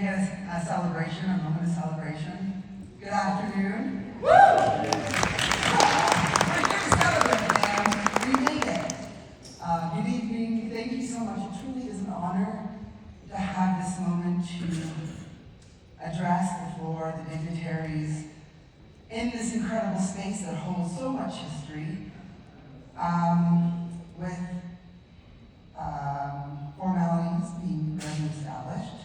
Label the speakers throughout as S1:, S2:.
S1: a celebration, a moment of celebration. Good afternoon. Woo! We're here to celebrate, and we made it. Good evening. Thank you so much. It truly is an honor to have this moment to address before the dignitaries in this incredible space that holds so much history, with formalities being already established.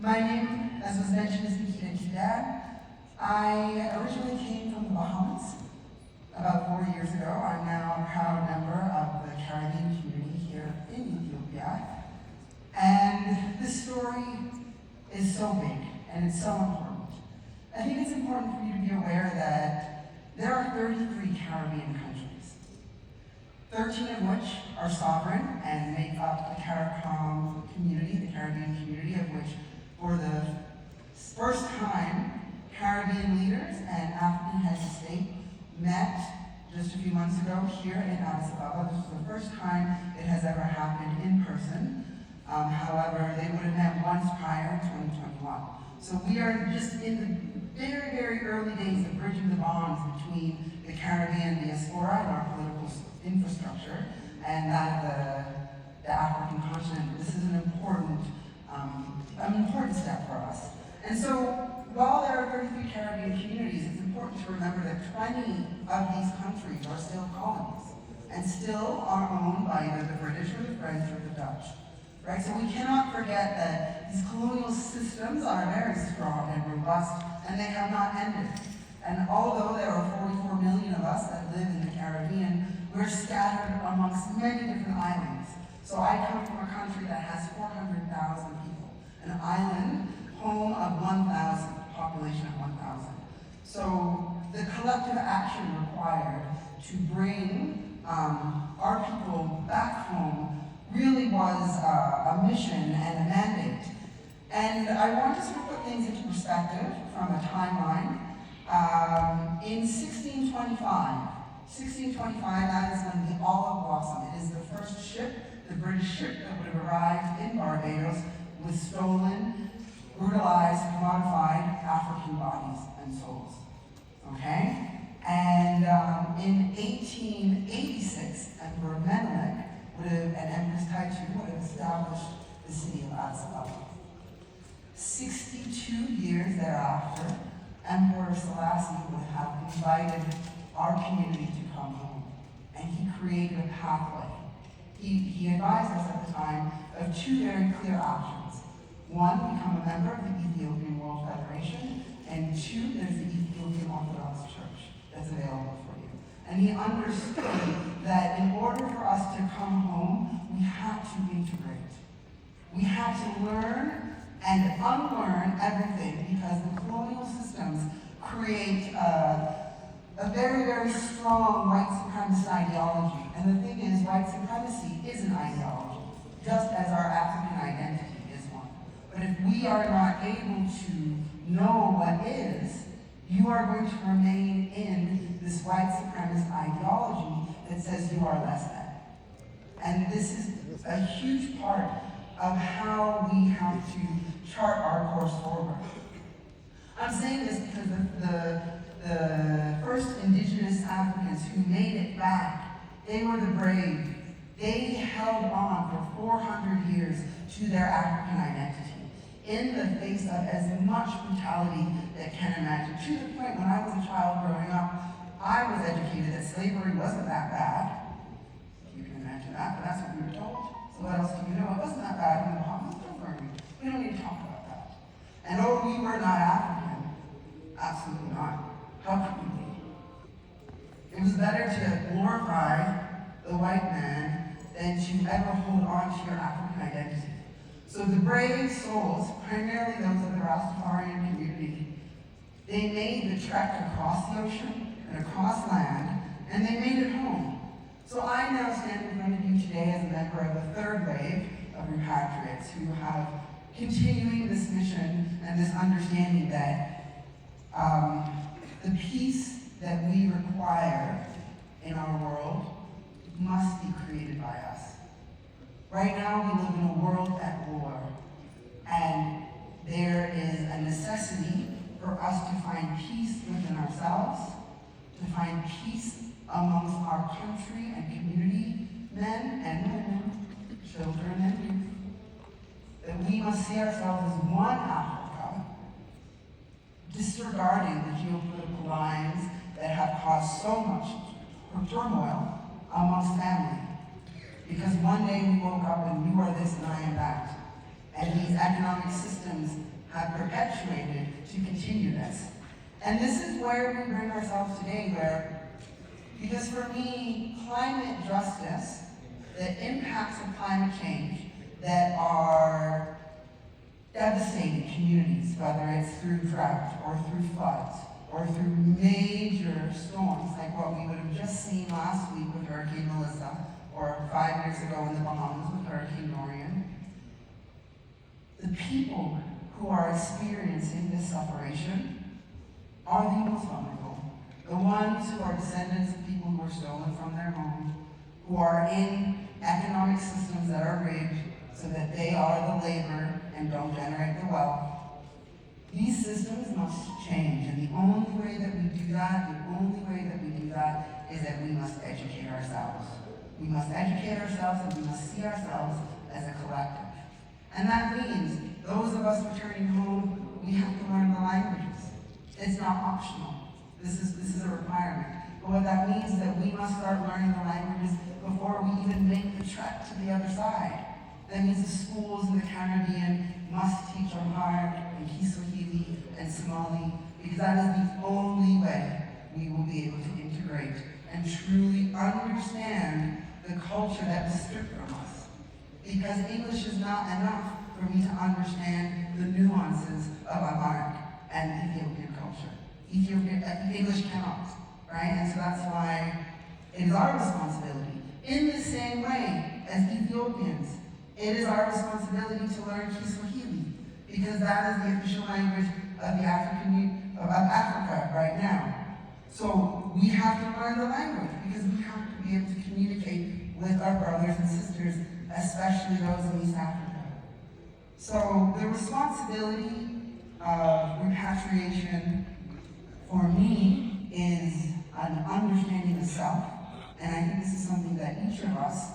S1: My name, as was mentioned, is Nikita Kidan. I originally came from the Bahamas about 4 years ago. I'm now a proud member of the Caribbean community here in Ethiopia. And this story is so big and it's so important. I think it's important for you to be aware that there are 33 Caribbean countries, 13 of which are sovereign and make up the CARICOM community, the Caribbean community, of which for the first time Caribbean leaders and African heads of state met just a few months ago here in Addis Ababa. This was the first time it has ever happened in person. However, they would have met once prior in 2021. So we are just in the very, very early days of bridging the bonds between the Caribbean diaspora and our political infrastructure and that of the African continent. This is an important step for us. And so while there are 33 Caribbean communities, it's important to remember that 20 of these countries are still colonies and still are owned by either the British or the French or the Dutch. Right? So we cannot forget that these colonial systems are very strong and robust, and they have not ended. And although there are 44 million of us that live in the Caribbean, we're scattered amongst many different islands. So I come from a country that has 400,000 people, an island home of 1,000, population of 1,000. So the collective action required to bring our people back home really was a mission and a mandate. And I want to sort of put things into perspective from a timeline. In 1625, that is when the Olive Blossom, it is the first ship, the British ship that would have arrived in Barbados with stolen, brutalized, commodified African bodies and souls. Okay? And in 1886, Emperor Menelik and Empress Taitu would have established the city of Addis Ababa. 62 years thereafter, Emperor Selassie would have invited our community to come home, and he created a pathway. He advised us at the time of two very clear options. One, become a member of the Ethiopian World Federation, and two, there's the Ethiopian Orthodox Church that's available for you. And he understood that in order for us to come home, we had to integrate. We had to learn and unlearn everything, because the colonial systems create a very, very strong white supremacist ideology. And the thing is, white supremacy is an ideology, just as our African identity is one. But if we are not able to know what is, you are going to remain in this white supremacist ideology that says you are less than. And this is a huge part of how we have to chart our course forward. I'm saying this because the first indigenous Africans who made it back, they were the brave. They held on for 400 years to their African identity in the face of as much brutality that can imagine. To the point when I was a child growing up, I was educated that slavery wasn't that bad. You can imagine that, but that's what we were told. So what else do you know? It wasn't that bad in the Bahamas. Don't worry. We don't need to talk about that. And oh, we were not African. Absolutely not. How could we be? It was better to glorify the white man than to ever hold on to your African identity. So the brave souls, primarily those of the Rastafarian community, they made the trek across the ocean and across land, and they made it home. So I now stand in front of you today as a member of the third wave of repatriates who have continuing this mission and this understanding that the peace that we require in our world must be created by us. Right now we live in a world at war, and there find peace within ourselves, to find peace amongst our country and community, men and women, children and youth, that we must see ourselves as one Africa, disregarding the geopolitical lines that have caused so much turmoil amongst family. Because one day we woke up and you are this and I am that. And these economic systems have perpetuated to continue this. And this is where we bring ourselves today, because for me, climate justice, the impacts of climate change that are devastating communities, whether it's through drought or through floods or through major storms, like what we would have just seen last week with Hurricane Melissa, or 5 years ago in the Bahamas with Hurricane Dorian. The people who are experiencing this separation are the most vulnerable. The ones who are descendants of people who were stolen from their homes, who are in economic systems that are rigged so that they are the labor and don't generate the wealth. These systems must change, and the only way that we do that, is that we must educate ourselves. We must educate ourselves and we must see ourselves as a collective. And that means those of us returning home, we have to learn the languages. It's not optional. This is a requirement. But what that means is that we must start learning the languages before we even make the trek to the other side. That means the schools in the Caribbean must teach Amharic and Kiswahili and Somali, because that is the only way we will be able to integrate and truly understand the culture that was stripped from us. Because English is not enough for me to understand the nuances of Amharic and Ethiopian culture. English cannot, right? And so that's why it is our responsibility. In the same way as Ethiopians, it is our responsibility to learn Kiswahili, because that is the official language of Africa right now. So we have to learn the language, because we have to be able to communicate with our brothers and sisters, especially those in East Africa. So the responsibility of repatriation for me is an understanding of self, and I think this is something that each of us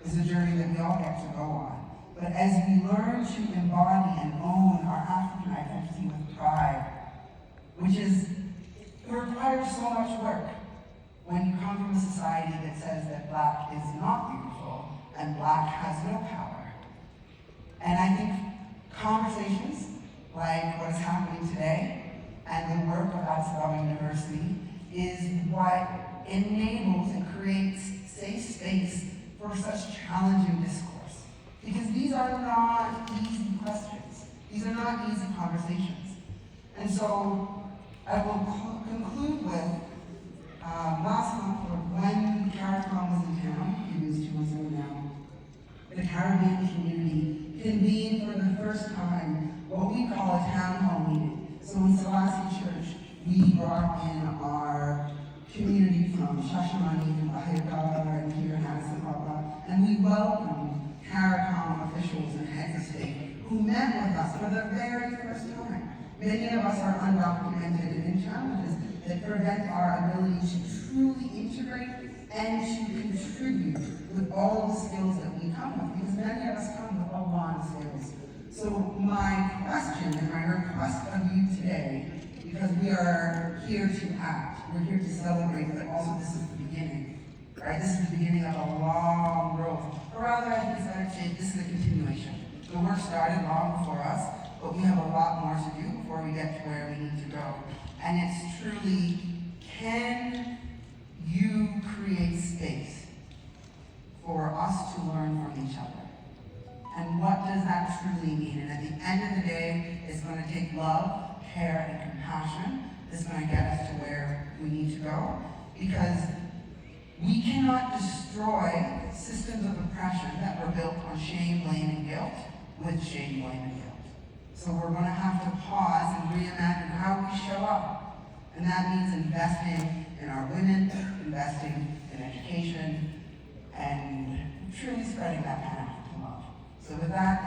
S1: is a journey that we all get to go on. But as we learn to embody and own our African identity with pride, which requires so much work when you come from a society that says that Black is not beautiful and Black has no power. And I think conversations like what is happening today and the work of Addis Ababa University is what enables and creates safe space for such challenging discourse. Because these are not easy questions. These are not easy conversations. And so I will conclude with last month, when CARICOM was in town, it was 2 months ago now, the Caribbean community convened for the first time what we call a town hall meeting. So in Selassie Church, we brought in our community from Shashamani and Bahia and here in Addis Ababa, and we welcomed CARICOM officials and heads of state who met with us for the very first time. Many of us are undocumented and in challenges that prevent our ability to truly integrate and to contribute with all the skills that we come with, because many of us come with a lot of skills. So my question and my request of you today, because we are here to act, we're here to celebrate, but also this is the beginning, right? This is the beginning of a long road. Or rather, I think it's better to say this is a continuation. The work started long before us, but we have a lot more to do before we get to where we need to go. And it's truly, can you create space for us to learn from each other? And what does that truly mean? And at the end of the day, it's going to take love, care, and compassion. It's going to get us to where we need to go. Because we cannot destroy systems of oppression that were built on shame, blame, and guilt with shame, blame, and guilt. So we're going to have to pause and reimagine how we show up. And that means investing in our women, investing in education, and truly spreading that path to love. So with that,